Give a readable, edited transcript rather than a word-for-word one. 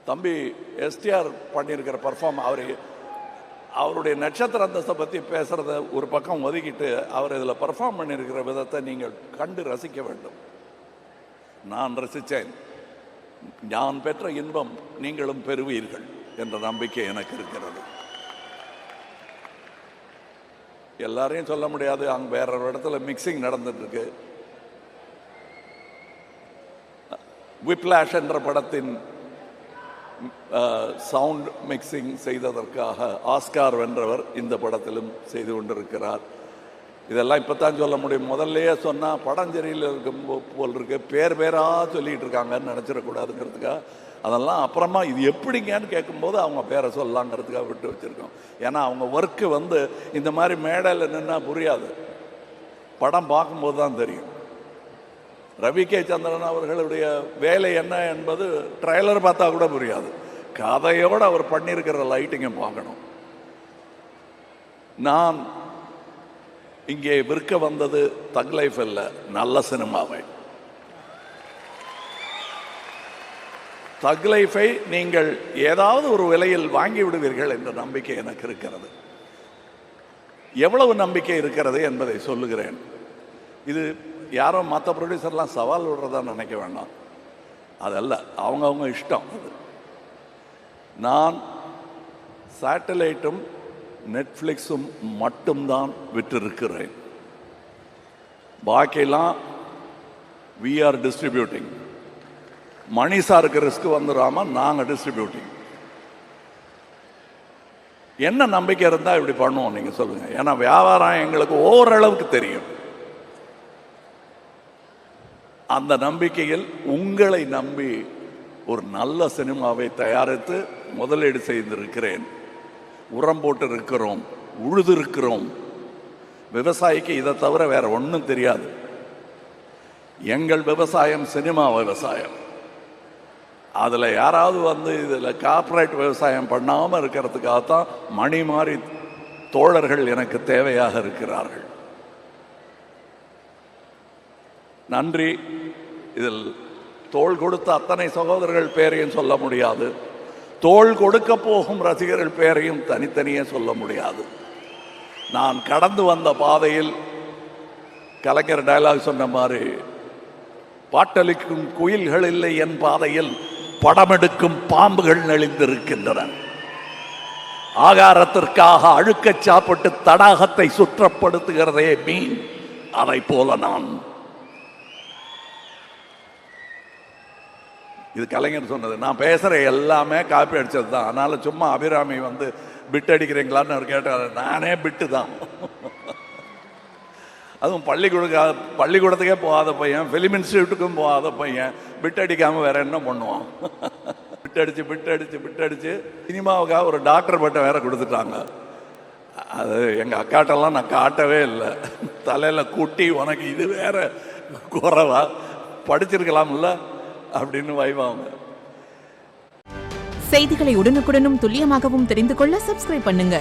தம்பி எஸ்டிஆர் பண்ணியிருக்கிற அவருடைய நட்சத்திர அந்தஸ்தை பற்றி பேசுகிறத ஒரு பக்கம் ஒதுக்கிட்டு அவர் இதில் பர்ஃபார்ம் பண்ணியிருக்கிற விதத்தை நீங்கள் கண்டு ரசிக்க வேண்டும். நான் ரசித்தேன். நான் பெற்ற இன்பம் நீங்களும் பெறுவீர்கள் என்ற நம்பிக்கை எனக்கு இருக்கிறது. எல்லாரையும் சொல்ல முடியாது, அங்கே வேற ஒரு இடத்துல மிக்சிங் நடந்துட்டு இருக்கு. விப்ளாஷ் என்ற படத்தின் சவுண்ட் மிக்சிங் செய்ததற்காக ஆஸ்கார் வென்றவர் இந்த படத்திலும் செய்து கொண்டிருக்கிறார். இதெல்லாம் இப்போ தான் சொல்ல முடியும். முதல்லையே சொன்னால் படம் சரியில் இருக்கும் போல் இருக்கு, பேராக சொல்லிகிட்டு இருக்காங்கன்னு நினச்சிடக்கூடாதுங்கிறதுக்காக அதெல்லாம் அப்புறமா இது எப்படிங்கன்னு கேட்கும்போது அவங்க பேரை சொல்லலாங்கிறதுக்காக விட்டு வச்சுருக்கோம். ஏன்னா அவங்க ஒர்க்கு இந்த மாதிரி மேடையில் நின்னா புரியாது, படம் பார்க்கும்போது தான் தெரியும். ரவி கே சந்திரன் அவர்களுடைய வேலை என்ன என்பது ட்ரைலர் பார்த்தா கூட புரியாது. கதையோடு அவர் பண்ணியிருக்கிற லைட்டிங்கை பார்க்கணும். நான் இங்கே விற்க வந்தது தக் லைஃப் அல்ல, நல்ல சினிமாவை. தக் லைஃபை நீங்கள் ஏதாவது ஒரு விலையில் வாங்கி விடுவீர்கள் என்ற நம்பிக்கை எனக்கு இருக்கிறது. எவ்வளவு நம்பிக்கை இருக்கிறது என்பதை சொல்லுகிறேன். இது யாரோ மற்ற ப்ரொடியூசர்லாம் சவால் விடுறதா நினைக்க வேண்டாம், அதல்ல, அவங்கவுங்க இஷ்டம். அது நான் சேட்டலைட்டும் நெட்ஃப்ளிக்ஸும் மட்டும்தான் விற்றிருக்கிறேன். பாக்கியெல்லாம் வி ஆர் டிஸ்ட்ரிபியூட்டிங். மணி சாருக்கு ரிஸ்க் வந்துடாம நாங்கள் டிஸ்ட்ரிபியூட்டிங். என்ன நம்பிக்கை இருந்தால் இப்படி பண்ணுவோம் நீங்கள் சொல்லுங்கள். ஏன்னா வியாபாரம் எங்களுக்கு ஓரளவுக்கு தெரியும். அந்த நம்பிக்கையில் உங்களை நம்பி ஒரு நல்ல சினிமாவை தயாரித்து முதலீடு செய்திருக்கிறேன். உரம் போட்டு இருக்கிறோம், உழுது இருக்கிறோம். விவசாயிக்கு இதை தவிர வேற ஒன்றும் தெரியாது. எங்கள் விவசாயம் சினிமா விவசாயம். அதில் யாராவது இதில் கார்ப்பரேட் விவசாயம் பண்ணாமல் இருக்கிறதுக்காகத்தான் மணி மாறி தோழர்கள் எனக்கு தேவையாக இருக்கிறார்கள். நன்றி. இதில் தோள் கொடுத்த அத்தனை சகோதரர்கள் பேரையும் சொல்ல முடியாது, தோள் கொடுக்க போகும் ரசிகர்கள் பேரையும் தனித்தனியே சொல்ல முடியாது. நான் கடந்து வந்த பாதையில் கலைஞர் டயலாக் சொன்ன மாதிரி, பாட்டளிக்கும் குயில்கள் இல்லை என் பாதையில், படமெடுக்கும் பாம்புகள் நெளிந்திருக்கின்றன. ஆகாரத்திற்காக அழுக்கச் சாப்பிட்டு தடாகத்தை சுற்றப்படுத்துகிறதே மீன், அதை போல நான். இது கலைஞர் சொன்னது. நான் பேசுகிற எல்லாமே காப்பி அடித்தது தான். அதனால் சும்மா அபிராமி பிட் அடிக்கிறீங்களான்னு அவர் கேட்டார். நானே பிட்டு தான். அதுவும் பள்ளிக்கூடத்துக்கே போகாத பையன், ஃபிலிம் இன்ஸ்டியூட்டுக்கும் போகாத பையன் பிட் அடிக்காமல் வேற என்ன பண்ணுவான்? பிட் அடிச்சு சினிமாவுக்காக ஒரு டாக்டர் பட்டம் வேற கொடுத்துட்டாங்க. அது எங்கள் அக்காட்டெல்லாம் நான் காட்டவே இல்லை. தலையில் கூட்டி உனக்கு இது வேற குறைவா, படிச்சிருக்கலாம்ல அப்படின்னு வைவாங்க. செய்திகளை உடனுக்குடனும் துல்லியமாகவும் தெரிந்து கொள்ள சப்ஸ்கிரைப் பண்ணுங்க.